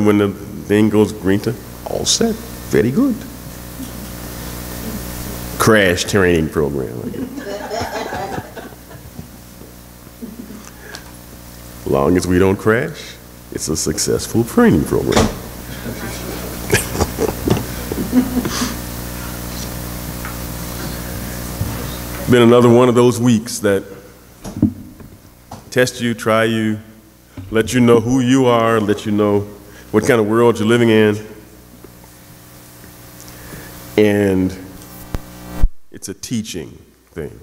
when the thing goes green, all set, very good. Crash training program, I guess. As long as we don't crash, it's a successful training program. Been another one of those weeks that test you, try you, let you know who you are, let you know what kind of world you're living in. And it's a teaching thing.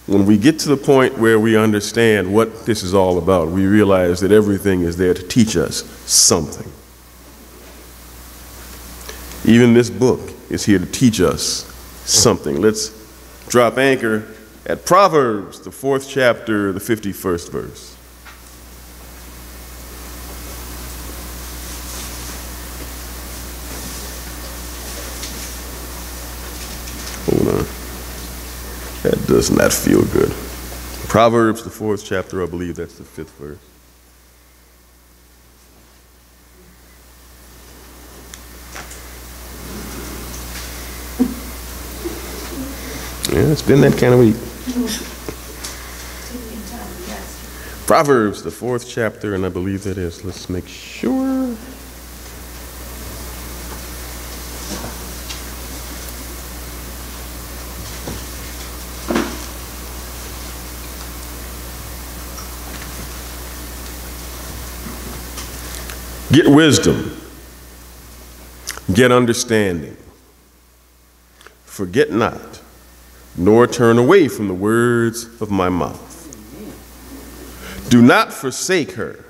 When we get to the point where we understand what this is all about, we realize that everything is there to teach us something. Even this book is here to teach us something. Let's drop anchor at Proverbs, the 4th chapter, the 51st verse. Hold on. That does not feel good. Proverbs, the 4th chapter, I believe that's the 5th verse. Yeah, it's been that kind of week. Proverbs, the 4th chapter, and I believe that is. Let's make sure. Get wisdom. Get understanding. Forget not, nor turn away from the words of my mouth. Do not forsake her,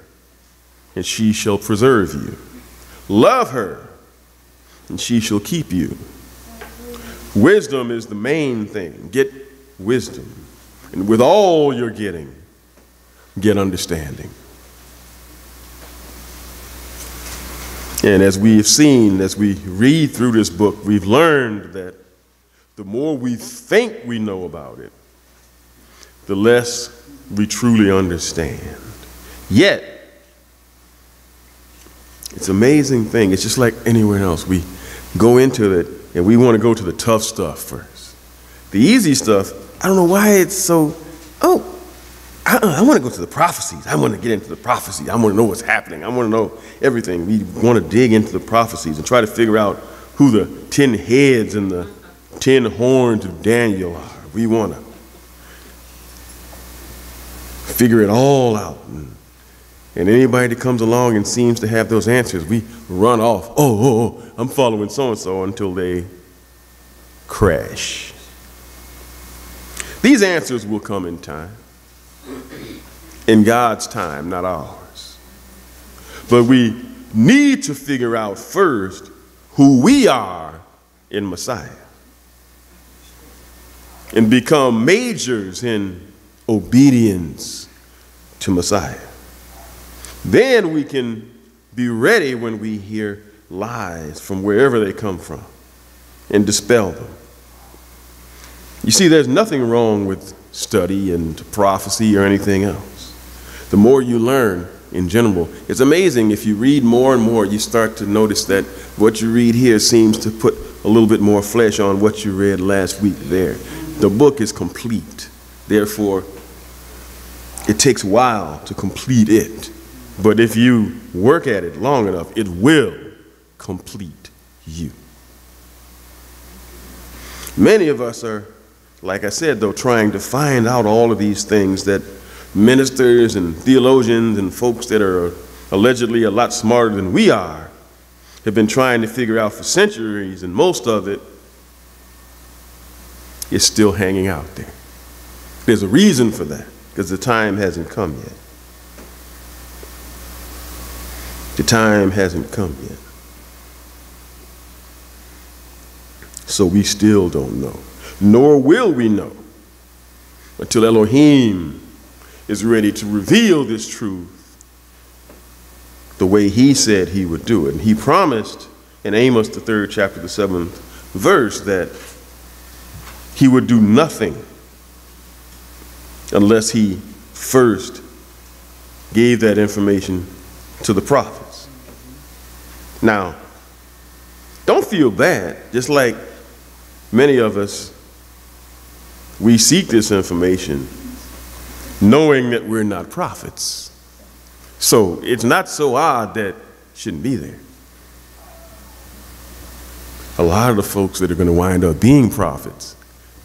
and she shall preserve you. Love her, and she shall keep you. Wisdom is the main thing. Get wisdom. And with all you're getting, get understanding. And as we have seen, as we read through this book, we've learned that the more we think we know about it, the less we truly understand. Yet, it's an amazing thing. It's just like anywhere else. We go into it and we want to go to the tough stuff first. The easy stuff, I don't know why it's so, I want to go to the prophecies. I want to get into the prophecies. I want to know what's happening. I want to know everything. We want to dig into the prophecies and try to figure out who the 10 heads and the 10 horns of Daniel are. We want to figure it all out. And anybody that comes along and seems to have those answers, we run off. I'm following so-and-so until they crash. These answers will come in time. In God's time, not ours. But we need to figure out first who we are in Messiah and become majors in obedience to Messiah. Then we can be ready when we hear lies from wherever they come from and dispel them. You see, there's nothing wrong with study and prophecy or anything else. The more you learn in general, it's amazing if you read more and more, you start to notice that what you read here seems to put a little bit more flesh on what you read last week there. The book is complete. Therefore, it takes a while to complete it. But if you work at it long enough, it will complete you. Many of us are, like I said, though, trying to find out all of these things that ministers and theologians and folks that are allegedly a lot smarter than we are have been trying to figure out for centuries, and most of it is still hanging out there. There's a reason for that, because the time hasn't come yet. The time hasn't come yet. So we still don't know. Nor will we know until Elohim is ready to reveal this truth the way he said he would do it. And he promised in Amos, the 3rd chapter, the 7th verse, that he would do nothing unless he first gave that information to the prophets. Now, don't feel bad. Just like many of us, we seek this information knowing that we're not prophets. So it's not so odd that it shouldn't be there. A lot of the folks that are going to wind up being prophets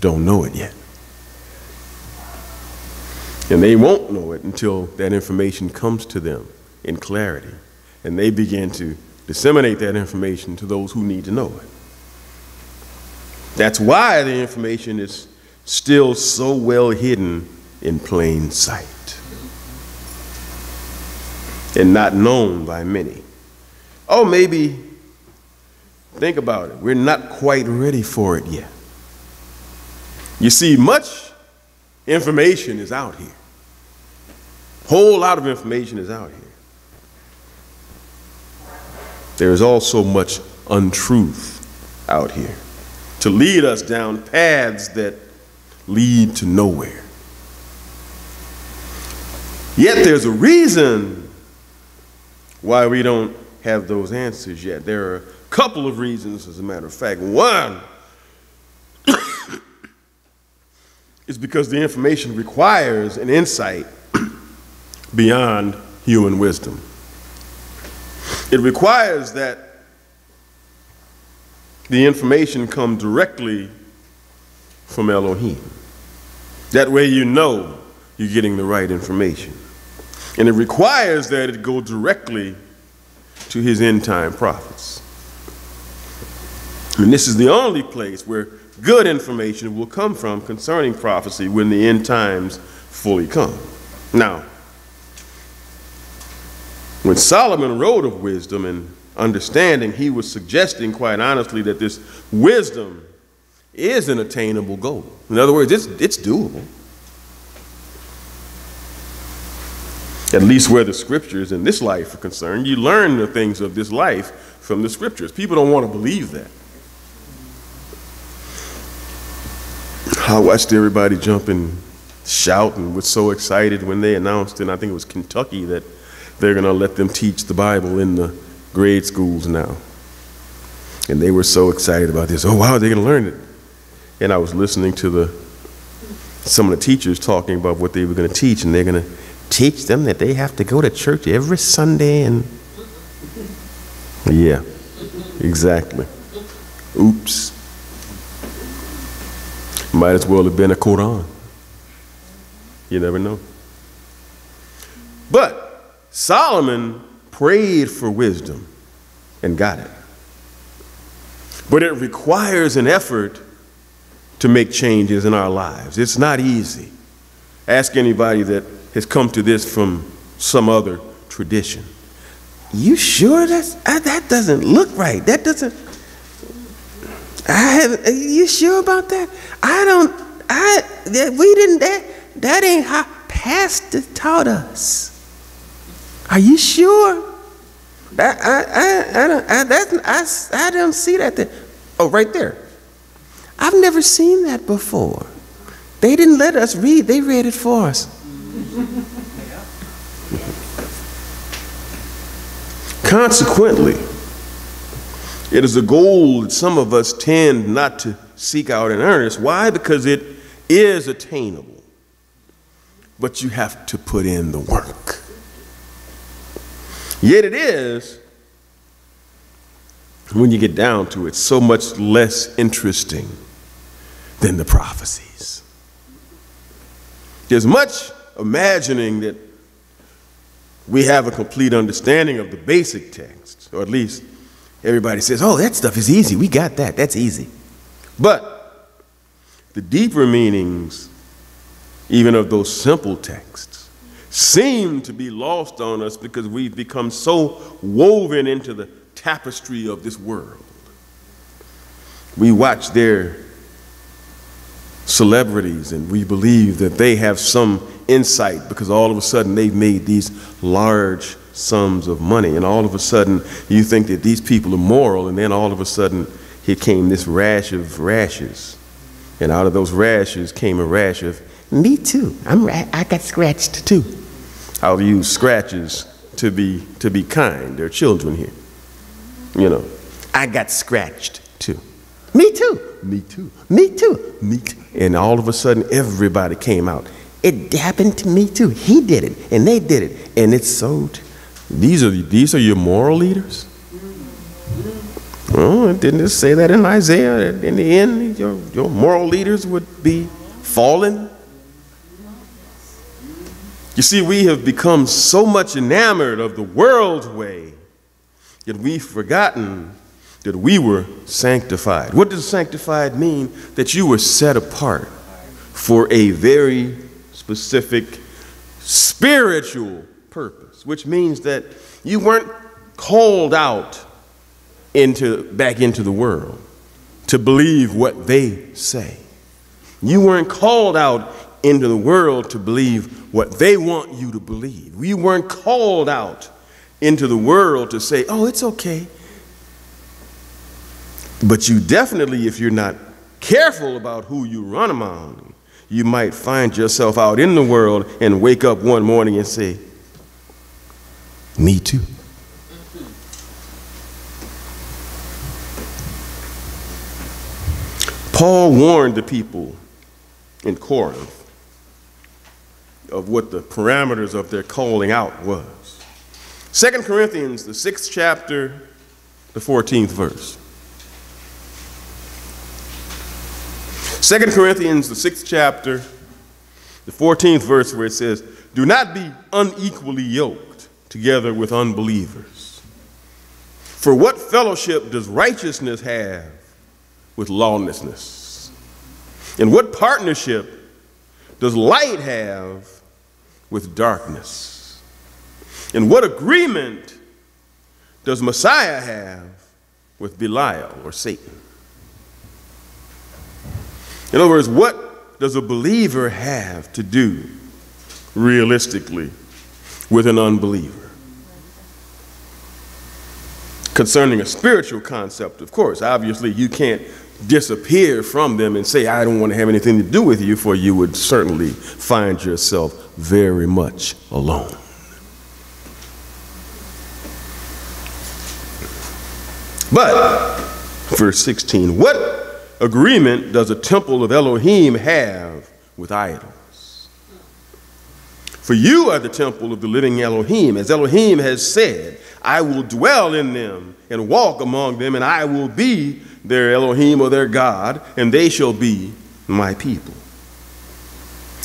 don't know it yet. And they won't know it until that information comes to them in clarity. And they begin to disseminate that information to those who need to know it. That's why the information is still so well hidden in plain sight and not known by many. Oh, maybe, think about it, we're not quite ready for it yet. You see, much information is out here. A whole lot of information is out here. There is also much untruth out here to lead us down paths that lead to nowhere. Yet there's a reason why we don't have those answers yet. There are a couple of reasons, as a matter of fact. One is because the information requires an insight beyond human wisdom. It requires that the information come directly from Elohim. That way you know you're getting the right information. And it requires that it go directly to his end-time prophets. And this is the only place where good information will come from concerning prophecy when the end times fully come. Now, when Solomon wrote of wisdom and understanding, he was suggesting, quite honestly, that this wisdom is an attainable goal. In other words, it's doable. At least where the scriptures in this life are concerned. You learn the things of this life from the scriptures. People don't want to believe that. I watched everybody jump and shout and was so excited when they announced, and I think it was Kentucky, that they're going to let them teach the Bible in the grade schools now. And they were so excited about this. Oh, wow, they're going to learn it. And I was listening to some of the teachers talking about what they were going to teach, and they're going to teach them that they have to go to church every Sunday. And yeah, exactly. Oops. Might as well have been a Quran. You never know. But Solomon prayed for wisdom and got it. But it requires an effort to make changes in our lives. It's not easy. Ask anybody that has come to this from some other tradition. You sure that doesn't look right? That doesn't. You sure about that? That ain't how Pastor taught us. Are you sure? I don't see that there. Oh, right there. I've never seen that before. They didn't let us read. They read it for us. Consequently, it is a goal that some of us tend not to seek out in earnest. Why? Because it is attainable. But you have to put in the work. Yet it is, when you get down to it, so much less interesting than the prophecies. There's much imagining that we have a complete understanding of the basic text, or at least everybody says, oh, that stuff is easy. We got that. That's easy. But the deeper meanings, even of those simple texts, seem to be lost on us because we've become so woven into the tapestry of this world. We watch their celebrities and we believe that they have some insight because all of a sudden they've made these large sums of money, and all of a sudden you think that these people are moral, and then all of a sudden here came this rash of rashes, and out of those rashes came a rash of me too. I got scratched too. I'll use scratches to be kind. There are children here. You know, I got scratched too. Me too. Me too. Me too. Me too. And all of a sudden, everybody came out. It happened to me too. He did it, and they did it, and it's so. These are your moral leaders. Oh, didn't it say that in Isaiah? In the end, your moral leaders would be fallen. You see, we have become so much enamored of the world's way that we've forgotten that we were sanctified. What does sanctified mean? That you were set apart for a very specific spiritual purpose, which means that you weren't called out back into the world to believe what they say. You weren't called out into the world to believe what they want you to believe. We weren't called out into the world to say, oh, it's okay. But you definitely, if you're not careful about who you run among, you might find yourself out in the world and wake up one morning and say, me too. Paul warned the people in Corinth of what the parameters of their calling out was. 2 Corinthians, the 6th chapter, the 14th verse. 2 Corinthians, the 6th chapter, the 14th verse, where it says, do not be unequally yoked together with unbelievers. For what fellowship does righteousness have with lawlessness? And what partnership does light have with darkness? And what agreement does Messiah have with Belial or Satan? In other words, what does a believer have to do realistically with an unbeliever? Concerning a spiritual concept, of course, obviously you can't disappear from them and say, I don't want to have anything to do with you, for you would certainly find yourself very much alone. But, verse 16, what agreement does a temple of Elohim have with idols? For you are the temple of the living Elohim, as Elohim has said, I will dwell in them and walk among them, and I will be their Elohim or their God, and they shall be my people.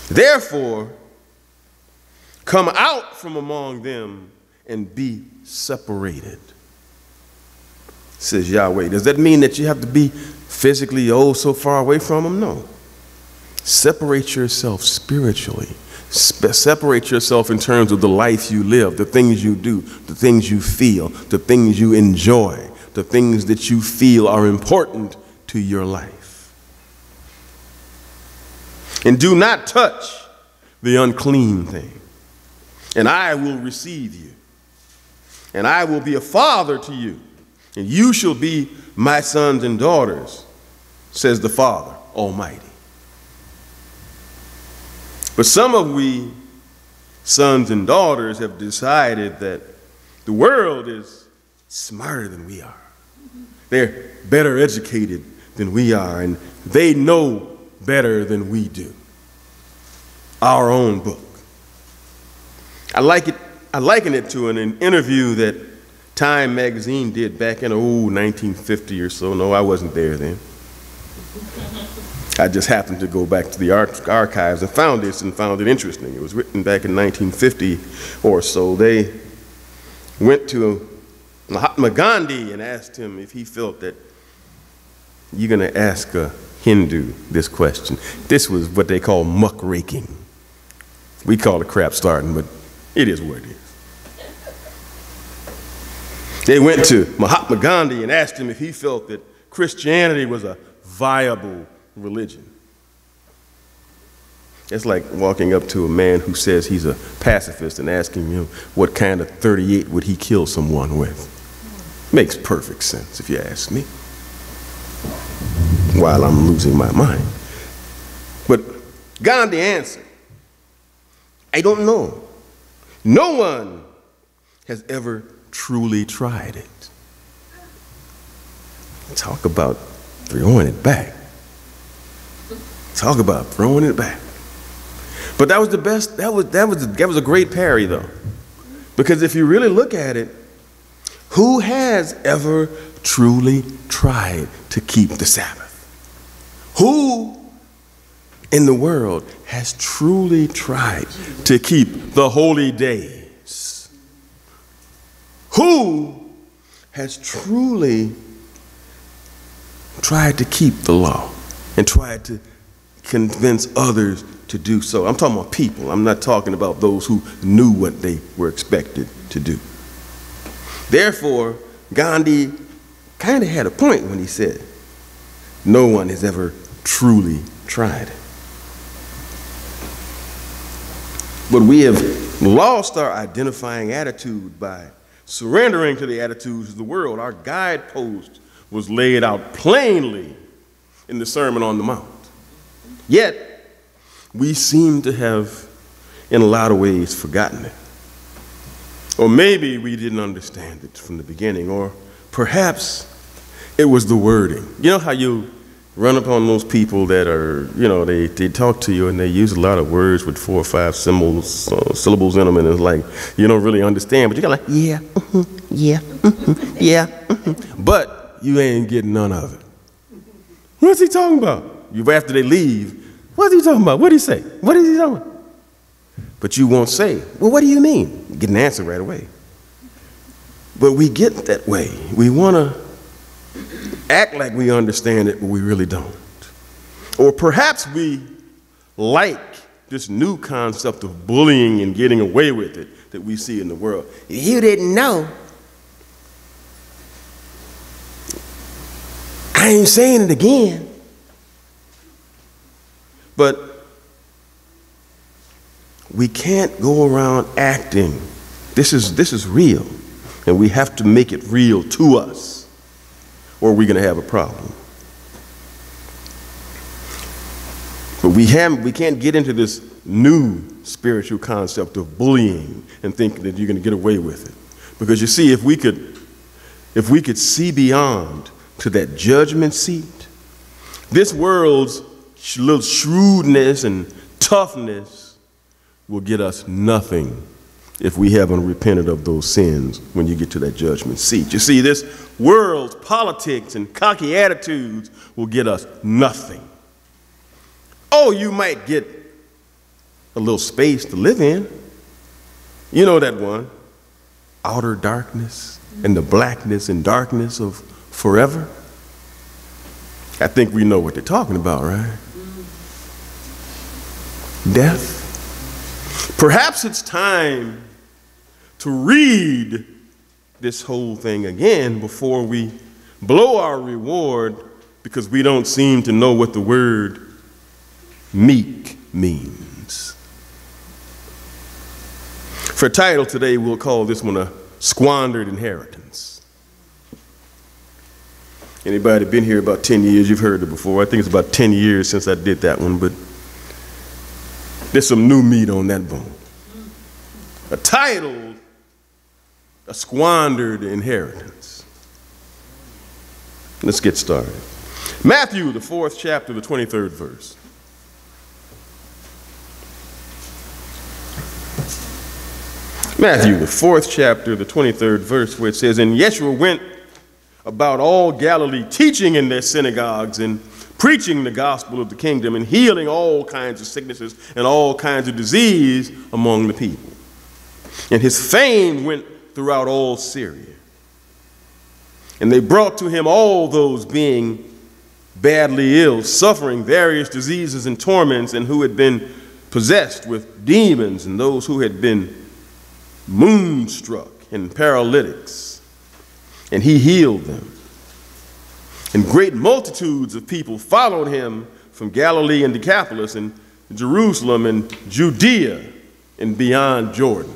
Therefore, come out from among them and be separated, says Yahweh. Does that mean that you have to be physically so far away from them? No. Separate yourself spiritually. Separate yourself in terms of the life you live, the things you do, the things you feel, the things you enjoy, the things that you feel are important to your life. And do not touch the unclean thing, and I will receive you, and I will be a father to you, and you shall be my sons and daughters, says the Father Almighty. But some of we sons and daughters have decided that the world is smarter than we are. They're better educated than we are, and they know better than we do. Our own book. I liken it to an interview that Time magazine did back in 1950 or so. No, I wasn't there then. I just happened to go back to the archives and found this and found it interesting. It was written back in 1950 or so. They went to Mahatma Gandhi and asked him if he felt that you're going to ask a Hindu this question. This was what they call muckraking. We call it crap starting, but it is what it is. They went to Mahatma Gandhi and asked him if he felt that Christianity was a viable religion. It's like walking up to a man who says he's a pacifist and asking him what kind of 38 would he kill someone with. Makes perfect sense if you ask me, while I'm losing my mind. But Gandhi answered, I don't know. No one has ever truly tried it. Talk about throwing it back. Talk about throwing it back. But that was the best, that was a great parry though. Because if you really look at it, who has ever truly tried to keep the Sabbath? Who in the world has truly tried to keep the holy days? Who has truly tried to keep the law and tried to convince others to do so? I'm talking about people. I'm not talking about those who knew what they were expected to do. Therefore, Gandhi kind of had a point when he said, no one has ever truly tried it. But we have lost our identifying attitude by surrendering to the attitudes of the world. Our guidepost was laid out plainly in the Sermon on the Mount. Yet, we seem to have, in a lot of ways, forgotten it. Or maybe we didn't understand it from the beginning, or perhaps it was the wording. You know how you run upon those people that are, they talk to you and they use a lot of words with 4 or 5 syllables in them, and it's like you don't really understand, but you're like, yeah, yeah, yeah, but you ain't getting none of it. What's he talking about? After they leave, what's he talking about? What did he say? What is he talking about? But you won't say, well, what do you mean? You get an answer right away. But we get that way. We want to act like we understand it, but we really don't. Or perhaps we like this new concept of bullying and getting away with it that we see in the world. You didn't know. I ain't saying it again. But we can't go around acting. This is real, and we have to make it real to us, or we're going to have a problem. But we can't get into this new spiritual concept of bullying and think that you're going to get away with it. Because you see, if we could see beyond to that judgment seat, this world's little shrewdness and toughness will get us nothing if we haven't repented of those sins when you get to that judgment seat. You see, this world's politics and cocky attitudes will get us nothing. Oh, you might get a little space to live in. You know that one, outer darkness and the blackness and darkness of forever. I think we know what they're talking about, right? Death. Perhaps it's time to read this whole thing again before we blow our reward because we don't seem to know what the word meek means. For a title today, we'll call this one a squandered inheritance. Anybody been here about 10 years? You've heard it before. I think it's about 10 years since I did that one, but there's some new meat on that bone. A title, a squandered inheritance. Let's get started. Matthew, the 4th chapter, the 23rd verse. Matthew, the 4th chapter, the 23rd verse, where it says, and Yeshua went about all Galilee, teaching in their synagogues and preaching the gospel of the kingdom and healing all kinds of sicknesses and all kinds of disease among the people. And his fame went throughout all Syria. And they brought to him all those being badly ill, suffering various diseases and torments, and who had been possessed with demons, and those who had been moonstruck and paralytics. And he healed them. And great multitudes of people followed him from Galilee and Decapolis and Jerusalem and Judea and beyond Jordan.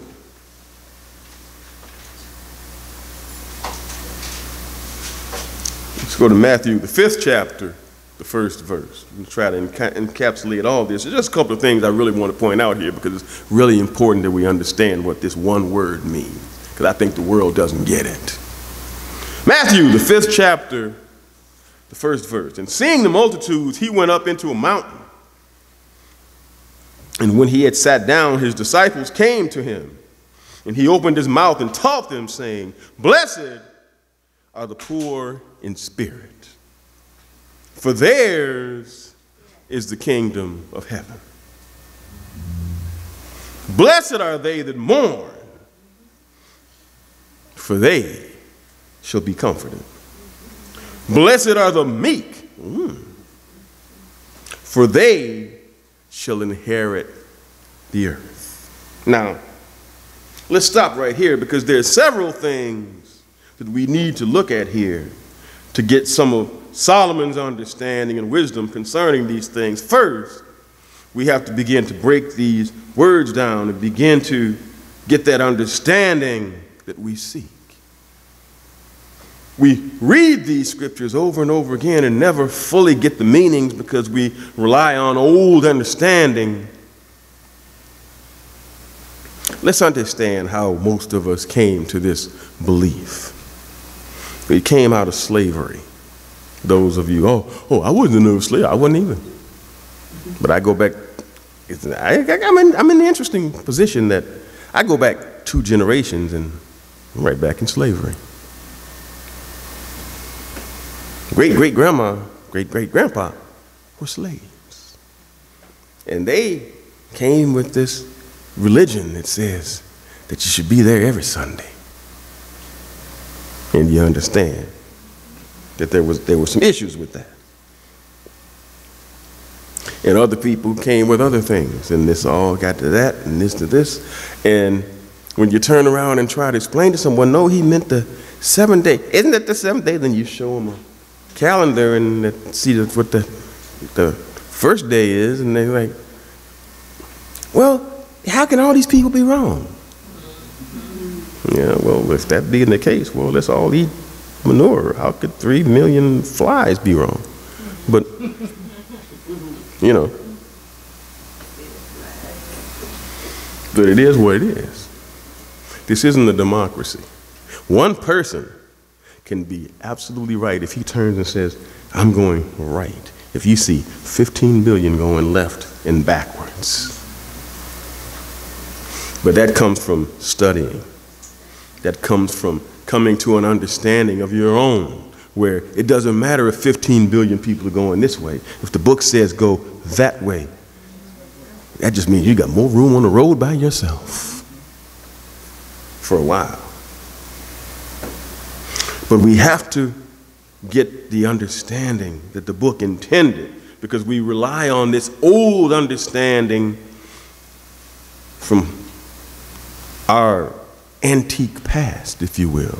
Let's go to Matthew, the 5th chapter, the 1st verse. We'll try to encapsulate all this. There's just a couple of things I really want to point out here because it's really important that we understand what this one word means, because I think the world doesn't get it. Matthew, the 5th chapter, the first verse. And seeing the multitudes, he went up into a mountain. And when he had sat down, his disciples came to him. And he opened his mouth and taught them, saying, Blessed are the poor in spirit, for theirs is the kingdom of heaven. Blessed are they that mourn, for they shall be comforted. Blessed are the meek, for they shall inherit the earth. Now, let's stop right here, because there are several things that we need to look at here to get some of Solomon's understanding and wisdom concerning these things. First, we have to begin to break these words down and begin to get that understanding that we seek. We read these scriptures over and over again and never fully get the meanings because we rely on old understanding. Let's understand how most of us came to this belief. We came out of slavery. Those of you, I wasn't in slave. I wasn't even. But I go back, I'm in the interesting position that I go back 2 generations and I'm right back in slavery. Great-great-grandma, great-great-grandpa were slaves. And they came with this religion that says that you should be there every Sunday. And you understand that there were some issues with that. And other people came with other things, and this all got to that, and this to this. And when you turn around and try to explain to someone, no, he meant the 7th day. Isn't that the 7th day? Then you show them a calendar and see what the first day is, and they're like, well, how can all these people be wrong? Yeah, well, if that being the case, well, let's all eat manure. How could 3 million flies be wrong? But, you know, but it is what it is. This isn't a democracy. One person can be absolutely right if he turns and says, I'm going right. If you see 15 billion going left and backwards. But that comes from studying. That comes from coming to an understanding of your own, where it doesn't matter if 15 billion people are going this way. If the book says go that way, that just means you got more room on the road by yourself for a while. But we have to get the understanding that the book intended, because we rely on this old understanding from our antique past, if you will,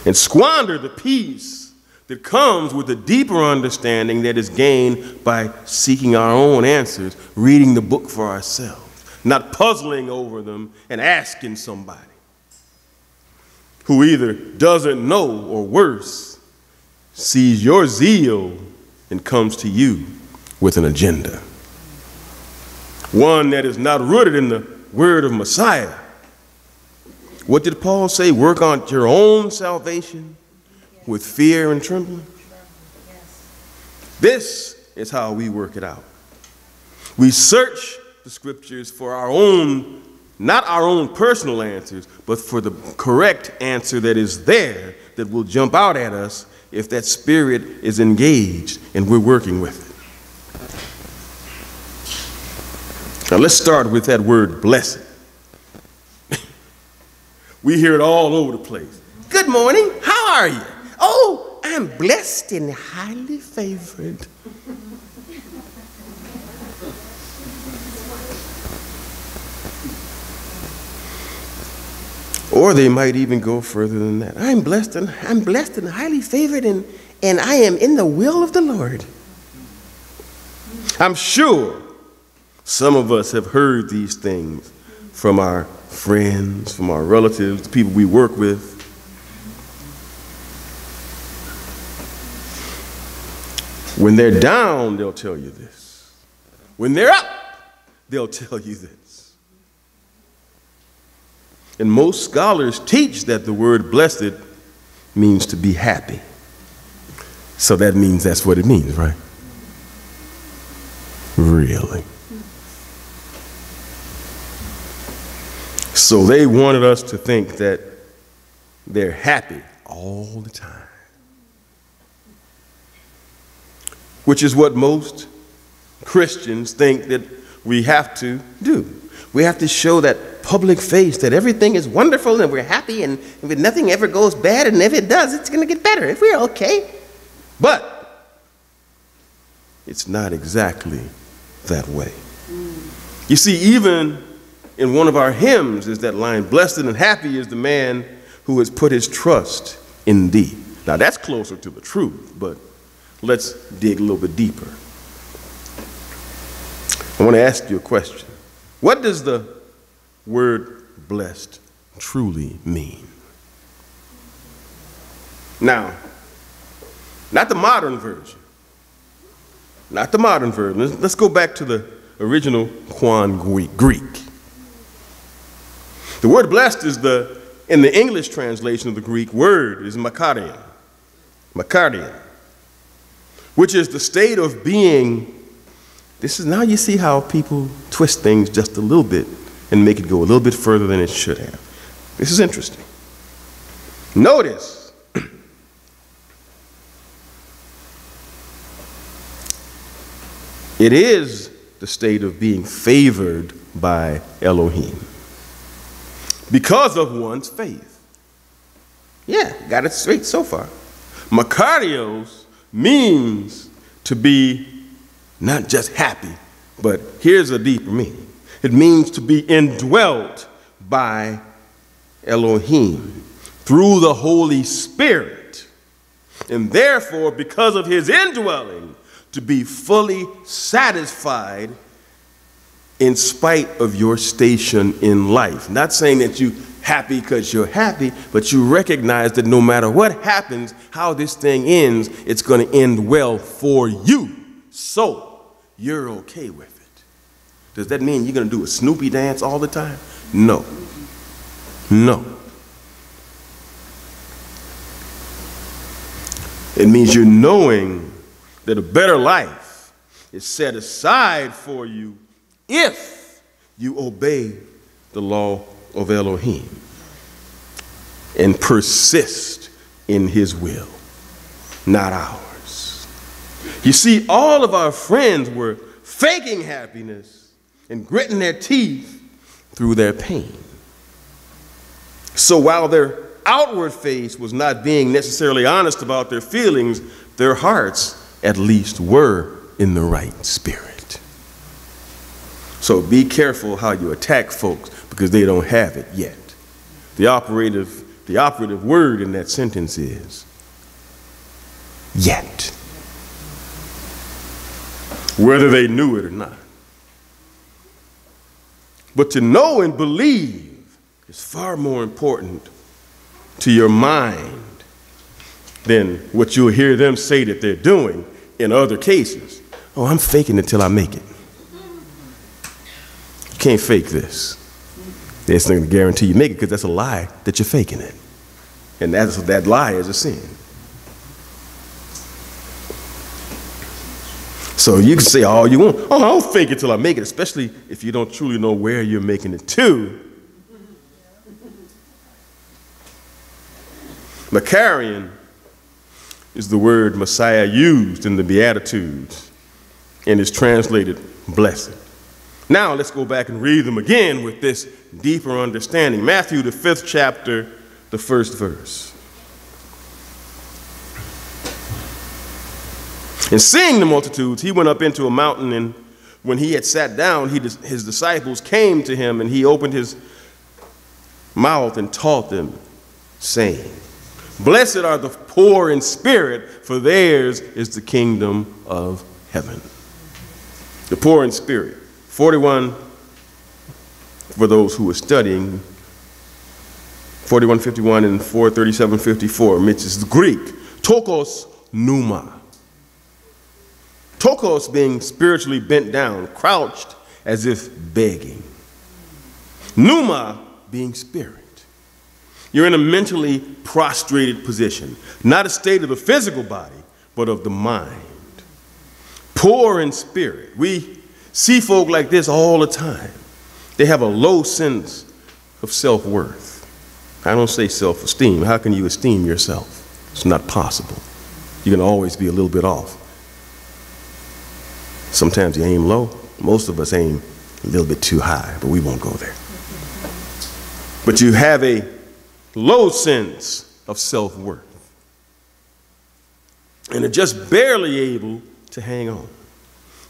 and squander the peace that comes with a deeper understanding that is gained by seeking our own answers, reading the book for ourselves, not puzzling over them and asking somebody who either doesn't know or worse, sees your zeal and comes to you with an agenda. One that is not rooted in the word of Messiah. What did Paul say? Work on your own salvation with fear and trembling. This is how we work it out. We search the scriptures for our own, not our own personal answers, but for the correct answer that is there that will jump out at us if that spirit is engaged and we're working with it. Now let's start with that word blessed. We hear it all over the place. Good morning, how are you? Oh, I'm blessed and highly favored. Or they might even go further than that. I'm blessed and highly favored, and I am in the will of the Lord. I'm sure some of us have heard these things from our friends, from our relatives, the people we work with. When they're down, they'll tell you this. When they're up, they'll tell you this. And most scholars teach that the word blessed means to be happy. So that means that's what it means, right? Really? So they wanted us to think that they're happy all the time, which is what most Christians think that we have to do. We have to show that public face that everything is wonderful and we're happy, and if nothing ever goes bad, and if it does, it's going to get better if we're okay. But it's not exactly that way. You see, even in one of our hymns is that line, "Blessed and happy is the man who has put his trust in thee." Now that's closer to the truth, but let's dig a little bit deeper. I want to ask you a question. What does the word blessed truly mean? Now, not the modern version. Not the modern version. Let's go back to the original Greek. The word blessed is in the English translation of the Greek word is makarion. Makarion, which is the state of being. This is, now you see how people twist things just a little bit and make it go a little bit further than it should have. This is interesting. Notice it is the state of being favored by Elohim because of one's faith. Yeah, got it straight so far. Makarios means to be not just happy, but here's a deeper meaning. It means to be indwelt by Elohim through the Holy Spirit, and therefore, because of his indwelling, to be fully satisfied in spite of your station in life. Not saying that you're happy because you're happy, but you recognize that no matter what happens, how this thing ends, it's going to end well for you. So you're okay with it. Does that mean you're going to do a Snoopy dance all the time? No. No. It means you're knowing that a better life is set aside for you if you obey the law of Elohim and persist in his will, not ours. You see, all of our friends were faking happiness and gritting their teeth through their pain. So while their outward face was not being necessarily honest about their feelings, their hearts at least were in the right spirit. So be careful how you attack folks because they don't have it yet. The operative word in that sentence is yet. Whether they knew it or not. But to know and believe is far more important to your mind than what you'll hear them say that they're doing in other cases. Oh, I'm faking it till I make it. You can't fake this. It's not going to guarantee you make it because that's a lie that you're faking it. And that lie is a sin. So you can say all you want. Oh, I'll fake it till I make it, especially if you don't truly know where you're making it to. Makarion is the word Messiah used in the Beatitudes and is translated blessed. Now let's go back and read them again with this deeper understanding. Matthew, the 5th chapter, the 1st verse. And seeing the multitudes, he went up into a mountain, and when he had sat down, his disciples came to him, and he opened his mouth and taught them, saying, Blessed are the poor in spirit, for theirs is the kingdom of heaven. The poor in spirit. 41 for those who are studying. 41:51 and 4:37:54, which is the Greek. Tokos pneuma. Tokos being spiritually bent down, crouched as if begging. Pneuma being spirit. You're in a mentally prostrated position. Not a state of the physical body, but of the mind. Poor in spirit. We see folk like this all the time. They have a low sense of self-worth. I don't say self-esteem. How can you esteem yourself? It's not possible. You can always be a little bit off. Sometimes you aim low. Most of us aim a little bit too high, but we won't go there. But you have a low sense of self-worth and are just barely able to hang on.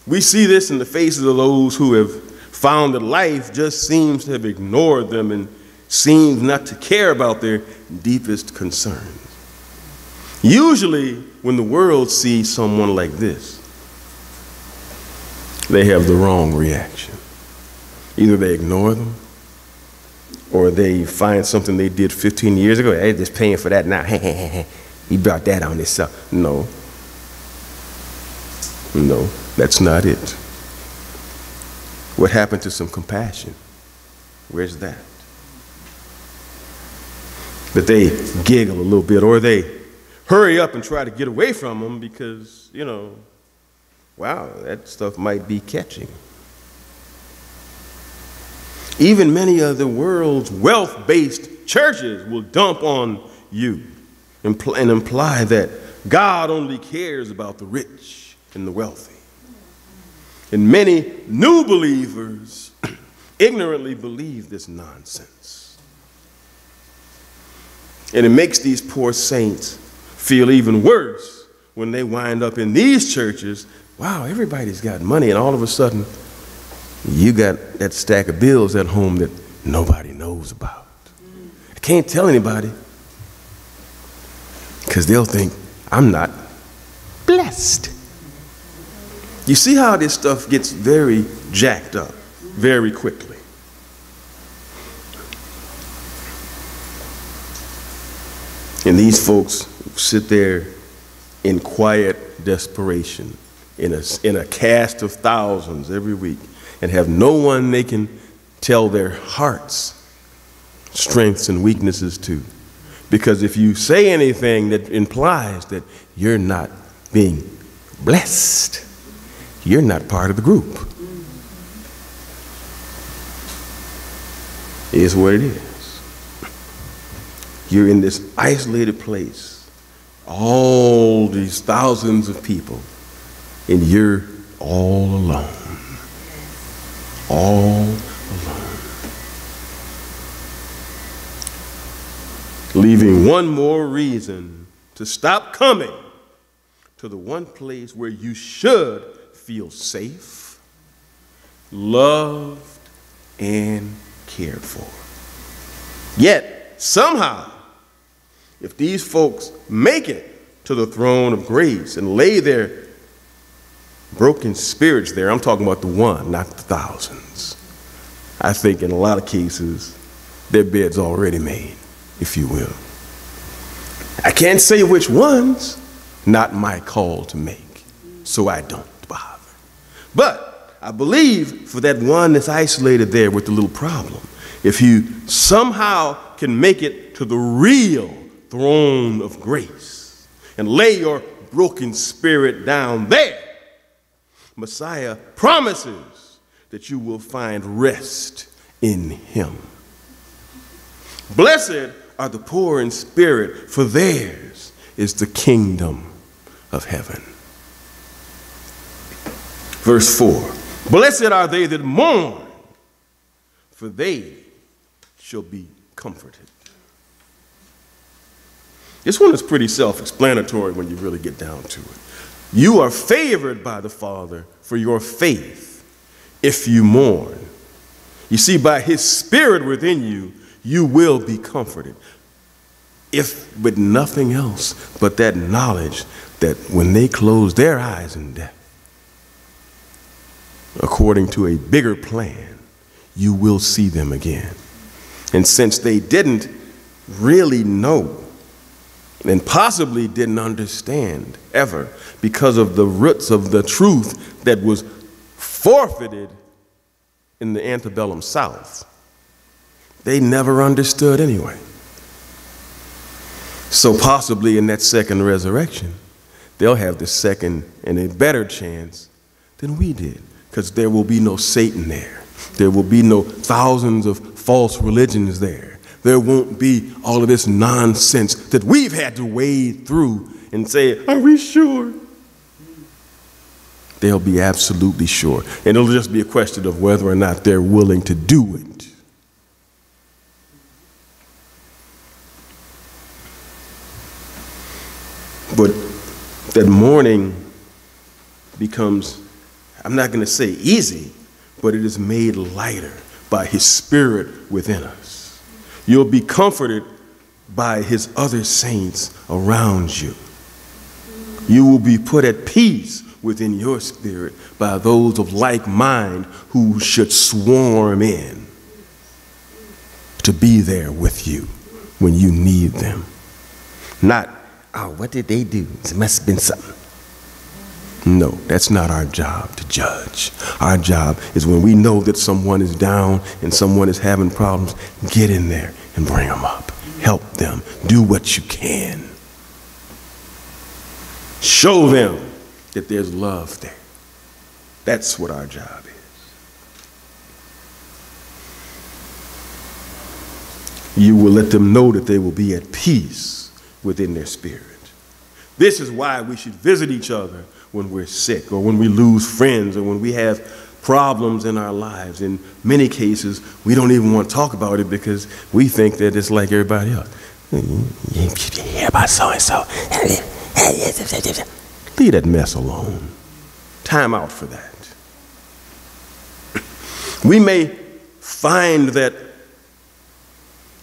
We see this in the faces of those who have found that life just seems to have ignored them and seems not to care about their deepest concerns. Usually, when the world sees someone like this, they have the wrong reaction. Either they ignore them, or they find something they did 15 years ago. They're just paying for that now. He brought that on himself. No, that's not it. What happened to some compassion? Where's that? But they giggle a little bit, or they hurry up and try to get away from them because, wow, that stuff might be catching. Even many of the world's wealth-based churches will dump on you and imply that God only cares about the rich and the wealthy. And many new believers ignorantly believe this nonsense. And it makes these poor saints feel even worse when they wind up in these churches. Wow, everybody's got money, and all of a sudden, you got that stack of bills at home that nobody knows about. I can't tell anybody because they'll think I'm not blessed. You see how this stuff gets very jacked up very quickly. And these folks sit there in quiet desperation in a cast of thousands every week and have no one they can tell their hearts' strengths and weaknesses to. Because if you say anything that implies that you're not being blessed, you're not part of the group. It is what it is. You're in this isolated place, all these thousands of people, and you're all alone. All alone. Leaving one more reason to stop coming to the one place where you should feel safe, loved, and cared for. Yet, somehow, if these folks make it to the throne of grace and lay their broken spirits there, I'm talking about the one, not the thousands. I think in a lot of cases, their bed's already made, if you will. I can't say which ones, not my call to make, so I don't bother. But I believe for that one that's isolated there with the little problem, if you somehow can make it to the real throne of grace and lay your broken spirit down there, Messiah promises that you will find rest in him. Blessed are the poor in spirit, for theirs is the kingdom of heaven. Verse 4, blessed are they that mourn, for they shall be comforted. This one is pretty self-explanatory when you really get down to it. You are favored by the Father for your faith if you mourn. You see, by his Spirit within you, you will be comforted. If with nothing else but that knowledge that when they close their eyes in death, according to a bigger plan, you will see them again. And since they didn't really know and possibly didn't understand ever because of the roots of the truth that was forfeited in the antebellum South, they never understood anyway. So possibly in that second resurrection, they'll have the second and a better chance than we did, because there will be no Satan there. There will be no thousands of false religions there. There won't be all of this nonsense that we've had to wade through and say, are we sure? They'll be absolutely sure. And it'll just be a question of whether or not they're willing to do it. But that morning becomes, I'm not going to say easy, but it is made lighter by his Spirit within us. You'll be comforted by his other saints around you. You will be put at peace within your spirit by those of like mind who should swarm in to be there with you when you need them. Not, oh, what did they do? It must have been something. No, that's not our job to judge. Our job is when we know that someone is down and someone is having problems, get in there and bring them up. Help them. Do what you can. Show them that there's love there. That's what our job is. You will let them know that they will be at peace within their spirit. This is why we should visit each other when we're sick or when we lose friends or when we have problems in our lives. In many cases, we don't even want to talk about it because we think that it's like everybody else. You hear about so-and-so. Leave that mess alone. Time out for that. We may find that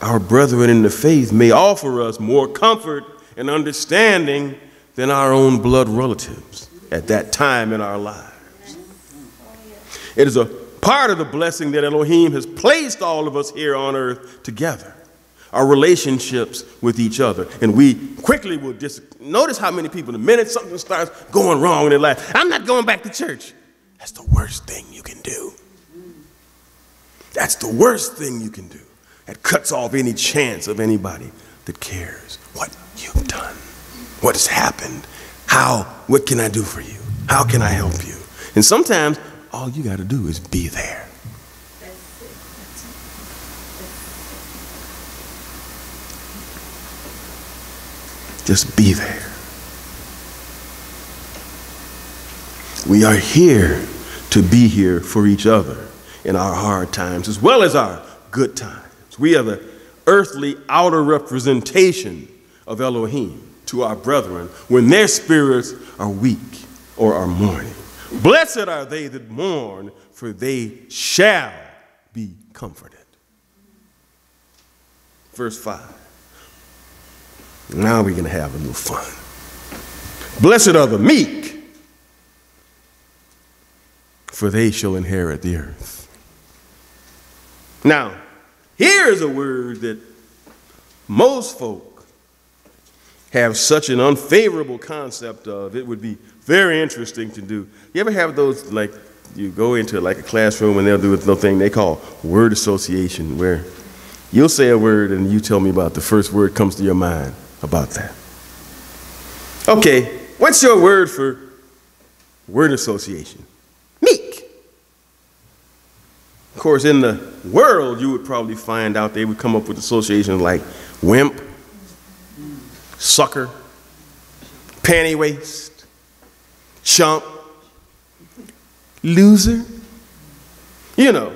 our brethren in the faith may offer us more comfort and understanding than our own blood relatives at that time in our lives. It is a part of the blessing that Elohim has placed all of us here on earth together, our relationships with each other. And we quickly will notice how many people, the minute something starts going wrong in their life, I'm not going back to church. That's the worst thing you can do. That's the worst thing you can do. That cuts off any chance of anybody that cares what you've done, what has happened, what can I do for you? How can I help you? And sometimes all you got to do is be there. Just be there. We are here to be here for each other in our hard times as well as our good times. We are the earthly outer representation of Elohim to our brethren when their spirits are weak or are mourning. Blessed are they that mourn, for they shall be comforted. Verse 5. Now we're going to have a little fun. Blessed are the meek, for they shall inherit the earth. Now, here's a word that most folk have such an unfavorable concept of. It would be very interesting to do. You ever have those, like, you go into like a classroom and they'll do a little thing they call word association, where you'll say a word and you tell me about the first word comes to your mind about that. Okay, what's your word for word association? Meek. Of course, in the world, you would probably find out they would come up with associations like wimp, sucker, panty waist, chump, loser. You know,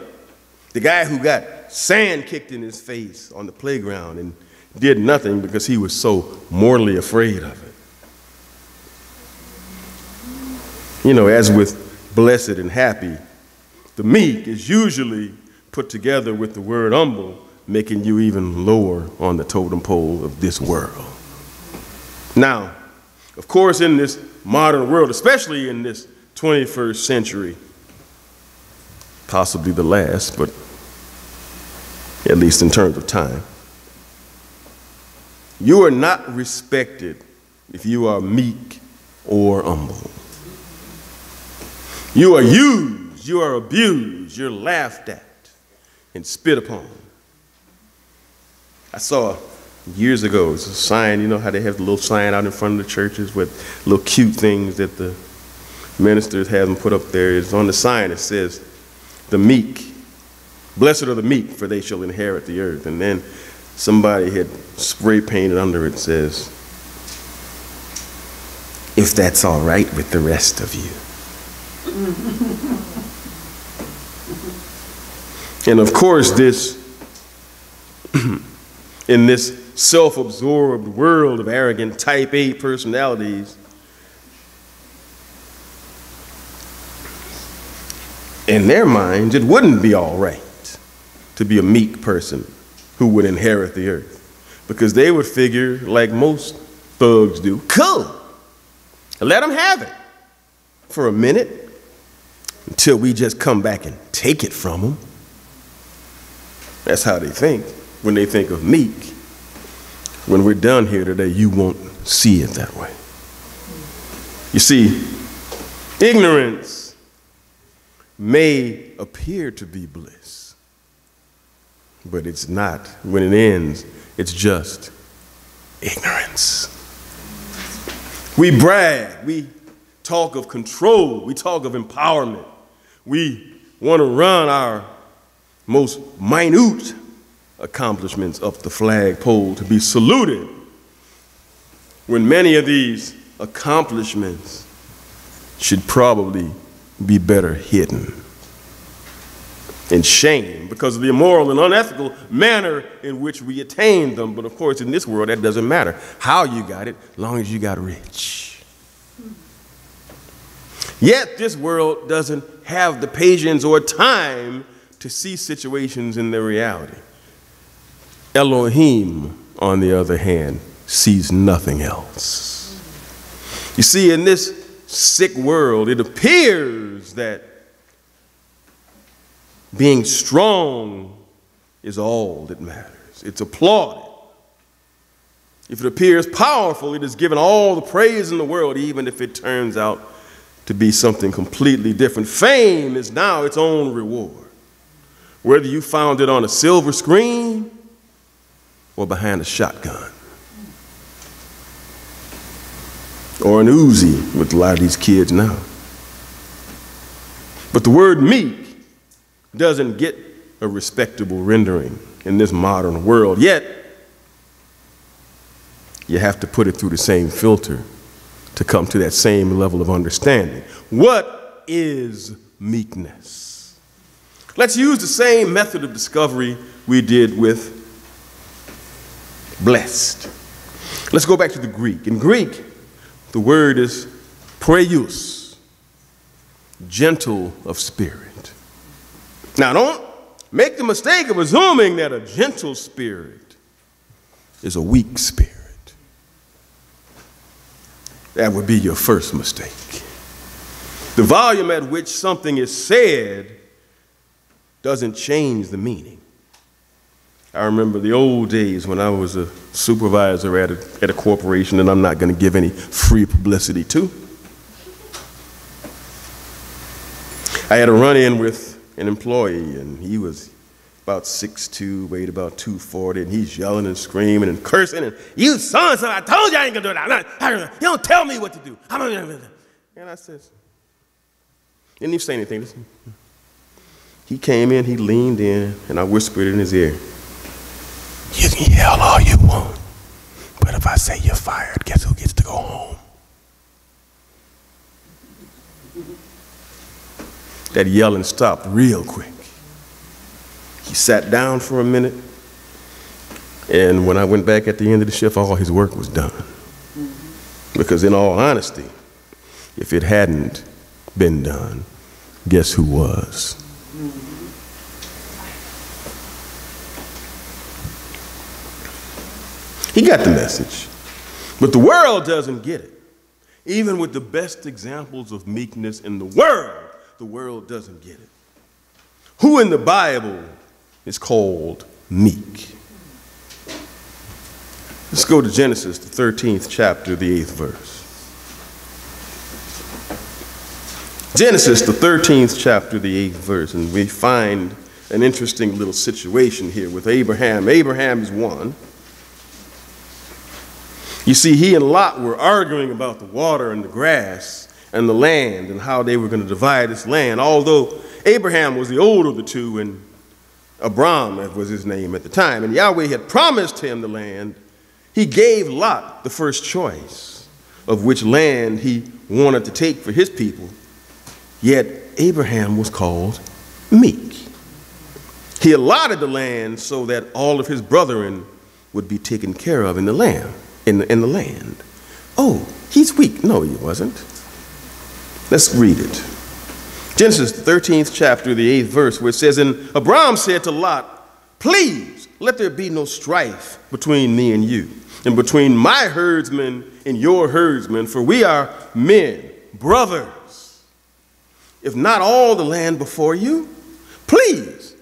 the guy who got sand kicked in his face on the playground and did nothing because he was so mortally afraid of it. You know, as with blessed and happy, the meek is usually put together with the word humble, making you even lower on the totem pole of this world. Now, of course, in this modern world, especially in this 21st century, possibly the last, but at least in terms of time, you are not respected if you are meek or humble. You are used, you are abused, you're laughed at and spit upon. I saw a years ago. It's a sign, you know how they have the little sign out in front of the churches with little cute things that the ministers have them put up there. It's on the sign, it says, the meek, blessed are the meek, for they shall inherit the earth. And then somebody had spray painted under it, says, if that's all right with the rest of you. And of course, this, in this self-absorbed world of arrogant type A personalities, in their minds, it wouldn't be all right to be a meek person who would inherit the earth, because they would figure, like most thugs do, cool, let them have it for a minute until we just come back and take it from them. That's how they think when they think of meek. When we're done here today, you won't see it that way. You see, ignorance may appear to be bliss, but it's not. When it ends, it's just ignorance. We brag, we talk of control, we talk of empowerment. We want to run our most minute accomplishments up the flagpole to be saluted, when many of these accomplishments should probably be better hidden in shame because of the immoral and unethical manner in which we attain them. But of course, in this world, that doesn't matter how you got it, as long as you got rich. Yet this world doesn't have the patience or time to see situations in their reality. Elohim, on the other hand, sees nothing else. You see, in this sick world, it appears that being strong is all that matters. It's applauded. If it appears powerful, it is given all the praise in the world, even if it turns out to be something completely different. Fame is now its own reward. Whether you found it on a silver screen or behind a shotgun or an Uzi with a lot of these kids now. But the word meek doesn't get a respectable rendering in this modern world, yet you have to put it through the same filter to come to that same level of understanding. What is meekness? Let's use the same method of discovery we did with blessed. Let's go back to the Greek. In Greek, the word is praeus, gentle of spirit. Now, don't make the mistake of assuming that a gentle spirit is a weak spirit. That would be your first mistake. The volume at which something is said doesn't change the meaning. I remember the old days when I was a supervisor at a corporation, and I'm not going to give any free publicity to. I had a run-in with an employee, and he was about 6'2", weighed about 240, and he's yelling and screaming and cursing, and you so-and-so, I told you I ain't going to do that. You don't tell me what to do. And I said, didn't even say anything. He came in, he leaned in, and I whispered in his ear, you can yell all you want, but if I say you're fired, guess who gets to go home? That yelling stopped real quick. He sat down for a minute, and when I went back at the end of the shift, all his work was done. Because in all honesty, if it hadn't been done, guess who was? He got the message, but the world doesn't get it. Even with the best examples of meekness in the world doesn't get it. Who in the Bible is called meek? Let's go to Genesis, the 13th chapter, the 8th verse. Genesis, the 13th chapter, the 8th verse, and we find an interesting little situation here with Abraham. Abraham is one. You see, he and Lot were arguing about the water and the grass and the land and how they were going to divide this land, although Abraham was the older of the two and Abram was his name at the time, and Yahweh had promised him the land. He gave Lot the first choice of which land he wanted to take for his people, yet Abraham was called meek. He allotted the land so that all of his brethren would be taken care of in the land. Oh, he's weak. No, he wasn't. Let's read it. Genesis, the 13th chapter, the 8th verse, where it says, "And Abram said to Lot, please let there be no strife between me and you, and between my herdsmen and your herdsmen, for we are men, brothers. If not all the land before you, please.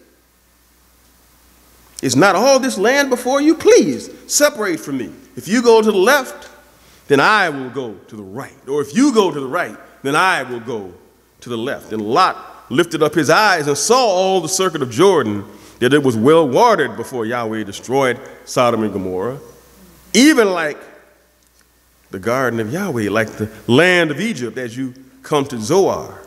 Is not all this land before you? Please separate from me. If you go to the left, then I will go to the right. Or if you go to the right, then I will go to the left." And Lot lifted up his eyes and saw all the circuit of Jordan, that it was well watered before Yahweh destroyed Sodom and Gomorrah, even like the garden of Yahweh, like the land of Egypt as you come to Zoar.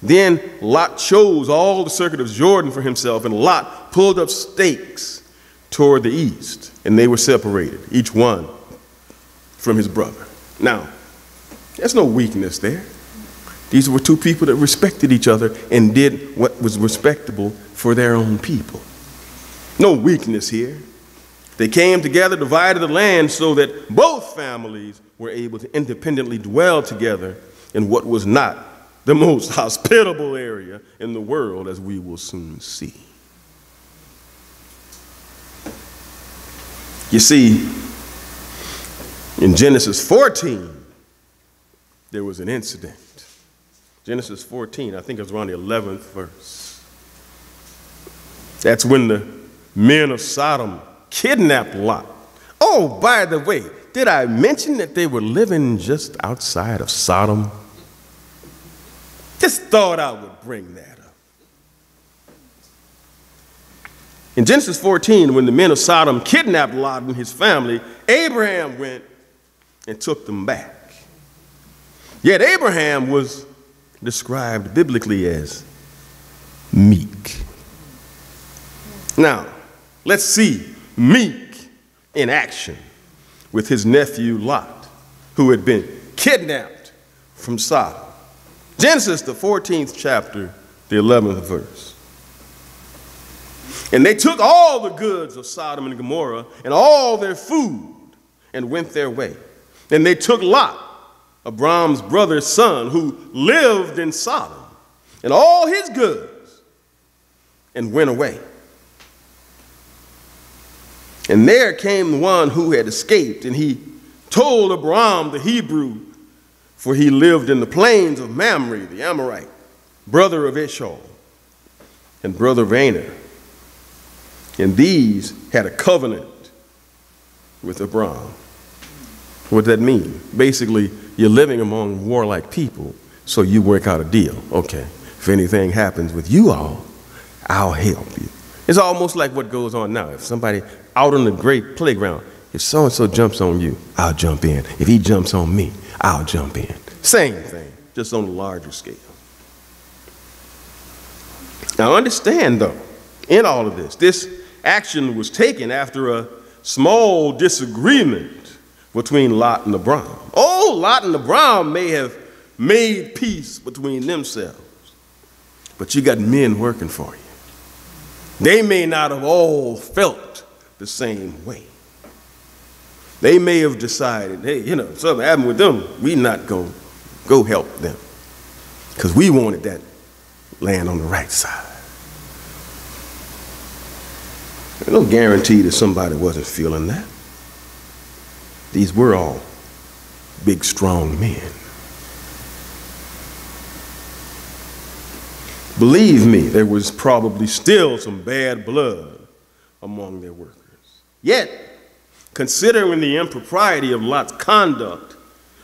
Then Lot chose all the circuit of Jordan for himself, and Lot pulled up stakes toward the east, and they were separated, each one from his brother. Now, there's no weakness there. These were two people that respected each other and did what was respectable for their own people. No weakness here. They came together, divided the land so that both families were able to independently dwell together in what was not the most hospitable area in the world, as we will soon see. You see, in Genesis 14, there was an incident. Genesis 14, I think it was around the 11th verse. That's when the men of Sodom kidnapped Lot. Oh, by the way, did I mention that they were living just outside of Sodom? Just thought I would bring that up. In Genesis 14, when the men of Sodom kidnapped Lot and his family, Abraham went and took them back. Yet Abraham was described biblically as meek. Now, let's see meek in action with his nephew Lot, who had been kidnapped from Sodom. Genesis, the 14th chapter, the 11th verse. "And they took all the goods of Sodom and Gomorrah and all their food and went their way. And they took Lot, Abram's brother's son, who lived in Sodom, and all his goods and went away. And there came one who had escaped, and he told Abram the Hebrew, for he lived in the plains of Mamre, the Amorite, brother of Eshcol, and brother of Aner. And these had a covenant with Abram." What does that mean? Basically, you're living among warlike people, so you work out a deal. Okay, if anything happens with you all, I'll help you. It's almost like what goes on now. If somebody out on the great playground, if so-and-so jumps on you, I'll jump in. If he jumps on me, I'll jump in. Same thing, just on a larger scale. Now understand though, in all of this, this action was taken after a small disagreement between Lot and Abram. Oh, Lot and Abram may have made peace between themselves, but you got men working for you. They may not have all felt the same way. They may have decided, hey, you know, something happened with them, we not going to go help them because we wanted that land on the right side. There's no guarantee that somebody wasn't feeling that. These were all big, strong men. Believe me, there was probably still some bad blood among their workers. Yet, considering the impropriety of Lot's conduct,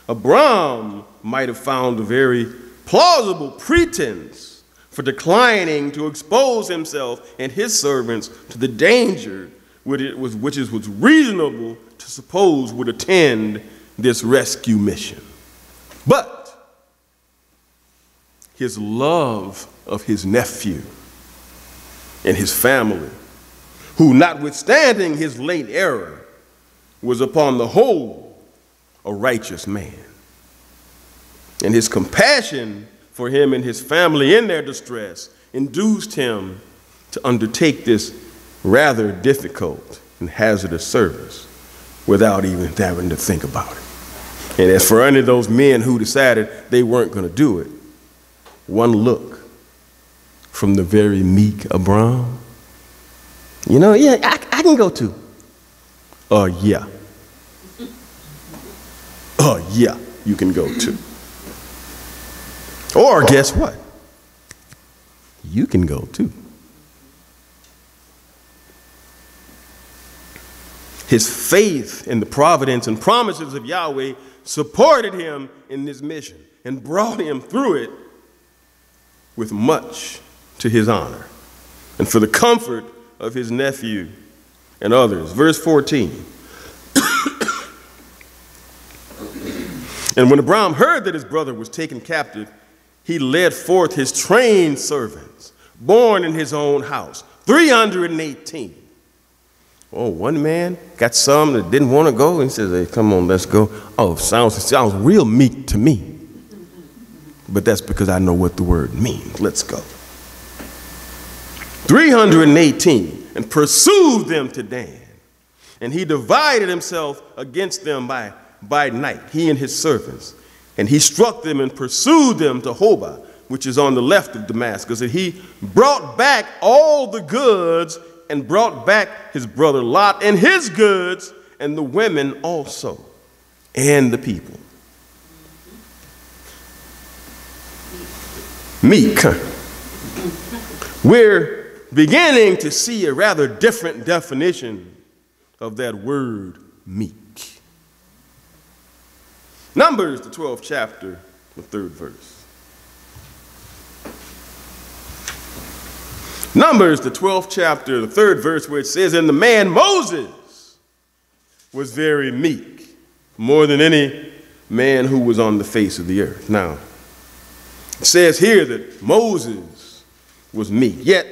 Abram might have found a very plausible pretense for declining to expose himself and his servants to the danger which it was reasonable to suppose would attend this rescue mission. But his love of his nephew and his family, who, notwithstanding his late error, was upon the whole a righteous man, and his compassion for him and his family in their distress induced him to undertake this rather difficult and hazardous service without even having to think about it. And as for any of those men who decided they weren't going to do it, one look from the very meek Abram, yeah, I can go too. Yeah. Yeah, you can go too. Or guess what? You can go too. His faith in the providence and promises of Yahweh supported him in this mission and brought him through it with much to his honor and for the comfort of his nephew and others. Verse 14. And when Abram heard that his brother was taken captive, he led forth his trained servants, born in his own house, 318. Oh, one man got some that didn't want to go and says, hey, come on, let's go. Oh, sounds real meek to me. But that's because I know what the word means. Let's go. 318, and pursued them to Dan. And he divided himself against them by night, he and his servants. And he struck them and pursued them to Hobah, which is on the left of Damascus. And he brought back all the goods and brought back his brother Lot and his goods and the women also and the people. Meek. We're beginning to see a rather different definition of that word meek. Numbers, the 12th chapter, the 3rd verse. Numbers, the 12th chapter, the 3rd verse, where it says, and the man Moses was very meek, more than any man who was on the face of the earth. Now, it says here that Moses was meek, yet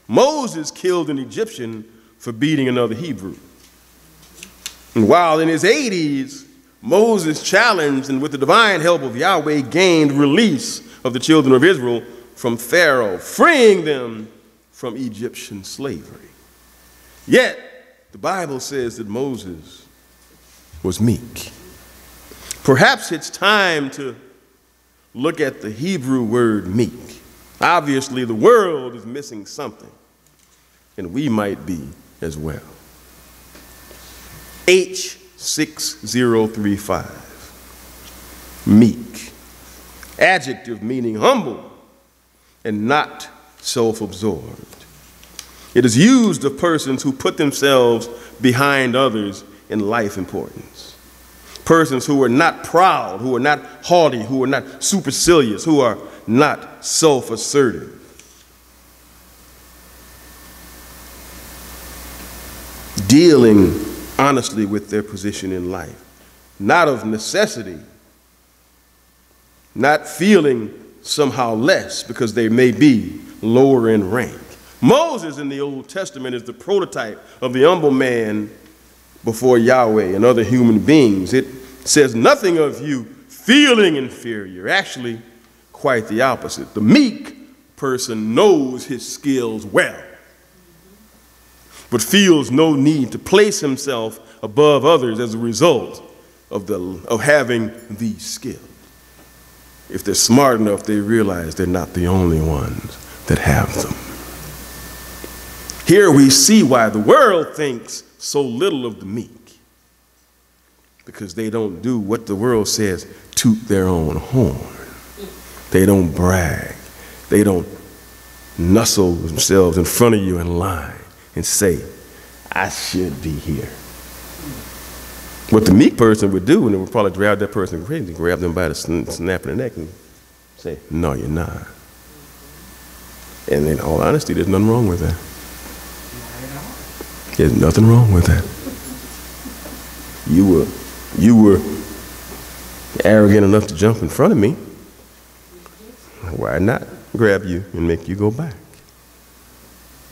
Moses killed an Egyptian for beating another Hebrew. And while in his 80s, Moses challenged and with the divine help of Yahweh gained release of the children of Israel from Pharaoh, freeing them from Egyptian slavery. Yet, the Bible says that Moses was meek. Perhaps it's time to look at the Hebrew word meek. Obviously, the world is missing something, and we might be as well. H6035, meek, adjective meaning humble and not self-absorbed. It is used of persons who put themselves behind others in life importance. Persons who are not proud, who are not haughty, who are not supercilious, who are not self-assertive. Dealing honestly with their position in life, not of necessity, not feeling somehow less because they may be lower in rank. Moses in the Old Testament is the prototype of the humble man before Yahweh and other human beings. It says nothing of you feeling inferior, actually quite the opposite. The meek person knows his skills well, but feels no need to place himself above others as a result of having these skills. If they're smart enough, they realize they're not the only ones that have them. Here we see why the world thinks so little of the meek, because they don't do what the world says, toot their own horn. They don't brag. They don't nuzzle themselves in front of you in line and say, I should be here. What the meek person would do, and it would probably drive that person crazy, grab them by the snap of the neck and say, no, you're not. And in all honesty, there's nothing wrong with that. There's nothing wrong with that. You were arrogant enough to jump in front of me. Why not grab you and make you go back?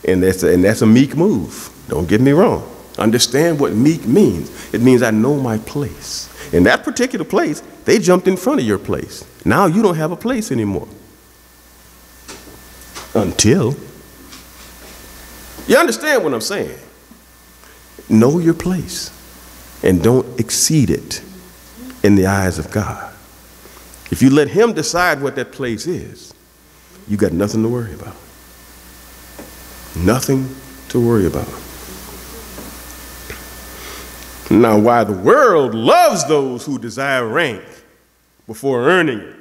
And that's a meek move. Don't get me wrong. Understand what meek means. It means I know my place. In that particular place, they jumped in front of your place. Now you don't have a place anymore. Until you understand what I'm saying. Know your place and don't exceed it in the eyes of God. If you let him decide what that place is, you got nothing to worry about. Nothing to worry about. Now, why the world loves those who desire rank before earning it,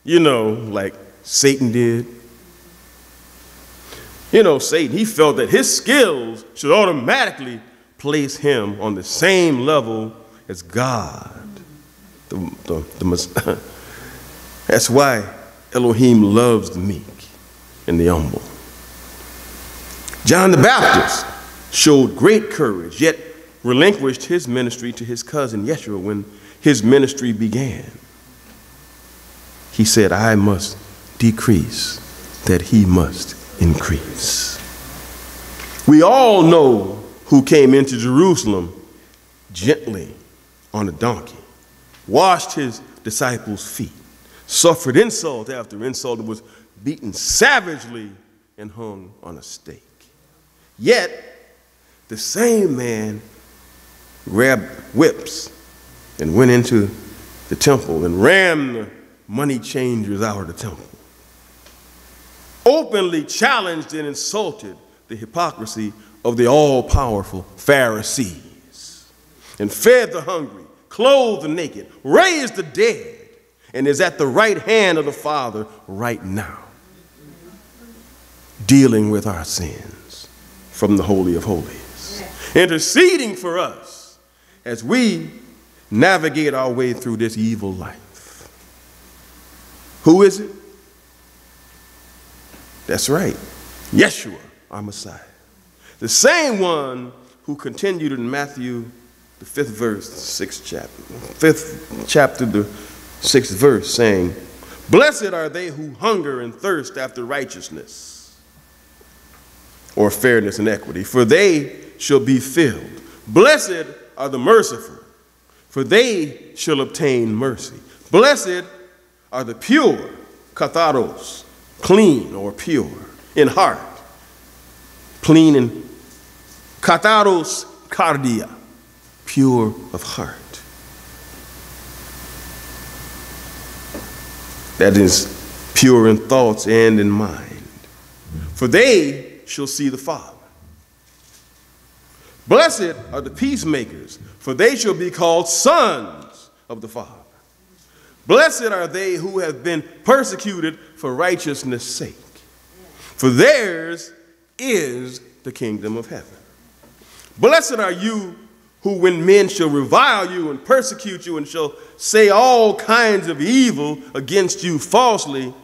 you know, like Satan did. You know, Satan, he felt that his skills should automatically place him on the same level as God. That's why Elohim loves the meek and the humble. John the Baptist showed great courage, yet relinquished his ministry to his cousin Yeshua when his ministry began. He said, I must decrease, that he must increase. We all know who came into Jerusalem gently on a donkey, washed his disciples' feet, suffered insult after insult, and was beaten savagely and hung on a stake. Yet, the same man grabbed whips and went into the temple and rammed the money changers out of the temple, openly challenged and insulted the hypocrisy of the all-powerful Pharisees, and fed the hungry, clothed the naked, raised the dead, and is at the right hand of the Father right now, dealing with our sins from the Holy of Holies, interceding for us as we navigate our way through this evil life. Who is it? That's right, Yeshua, our Messiah. The same one who continued in Matthew, the 5th verse, 5th chapter, the 6th verse, saying, blessed are they who hunger and thirst after righteousness, or fairness and equity, for they shall be filled. Blessed are the merciful, for they shall obtain mercy. Blessed are the pure, katharos, clean or pure in heart, clean in katharos cardia, pure of heart. That is pure in thoughts and in mind. For they shall see the Father. Blessed are the peacemakers, for they shall be called sons of the Father. Blessed are they who have been persecuted for righteousness' sake, for theirs is the kingdom of heaven. Blessed are you who, when men shall revile you and persecute you and shall say all kinds of evil against you falsely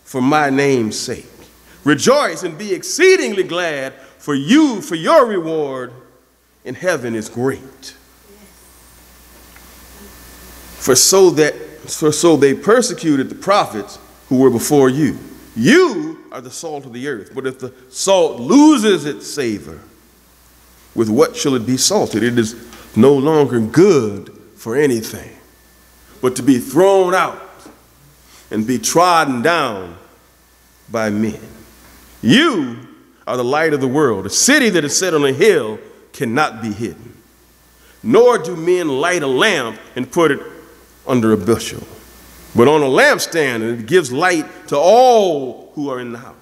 for my name's sake. Rejoice and be exceedingly glad, for your reward in heaven is great. For so they persecuted the prophets who were before you. You are the salt of the earth, but if the salt loses its savor, with what shall it be salted? It is no longer good for anything, but to be thrown out and be trodden down by men. You are the light of the world. A city that is set on a hill cannot be hidden. Nor do men light a lamp and put it under a bushel, but on a lampstand, and it gives light to all who are in the house.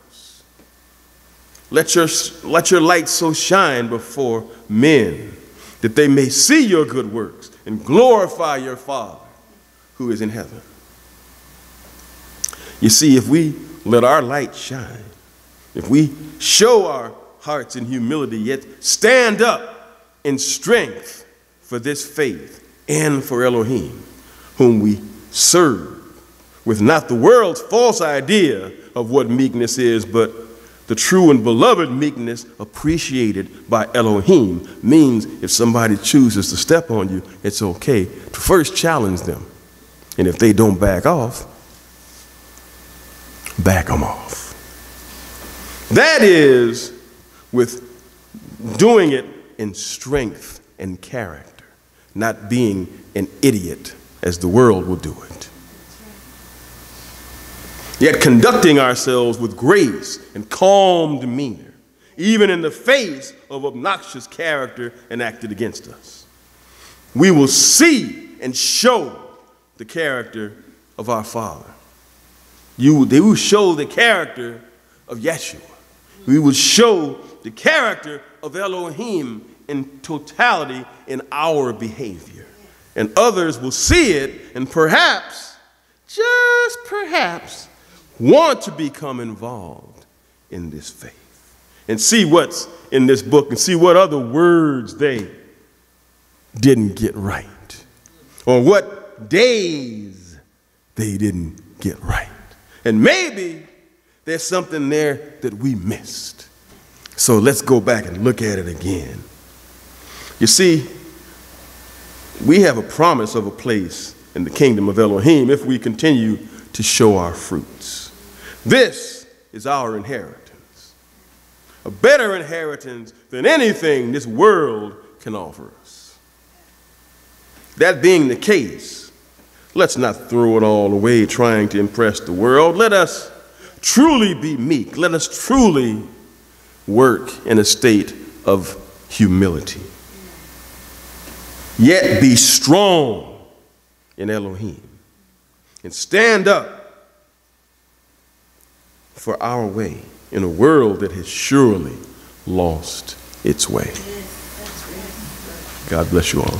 Let your light so shine before men that they may see your good works and glorify your Father who is in heaven. You see, if we let our light shine, if we show our hearts in humility, yet stand up in strength for this faith and for Elohim, whom we serve, with not the world's false idea of what meekness is, but The true and beloved meekness appreciated by Elohim means if somebody chooses to step on you, it's okay to first challenge them. And if they don't back off, back them off. That is with doing it in strength and character, not being an idiot as the world will do it. Yet conducting ourselves with grace and calm demeanor, even in the face of obnoxious character enacted against us. We will see and show the character of our Father. They will show the character of Yeshua. We will show the character of Elohim in totality in our behavior. And others will see it and perhaps, just perhaps, want to become involved in this faith and see what's in this book and see what other words they didn't get right or what days they didn't get right. And maybe there's something there that we missed. So let's go back and look at it again. You see, we have a promise of a place in the kingdom of Elohim if we continue to show our fruits. This is our inheritance, a better inheritance than anything this world can offer us. That being the case, let's not throw it all away trying to impress the world. Let us truly be meek. Let us truly work in a state of humility. Yet be strong in Elohim and stand up for our way in a world that has surely lost its way. God bless you all.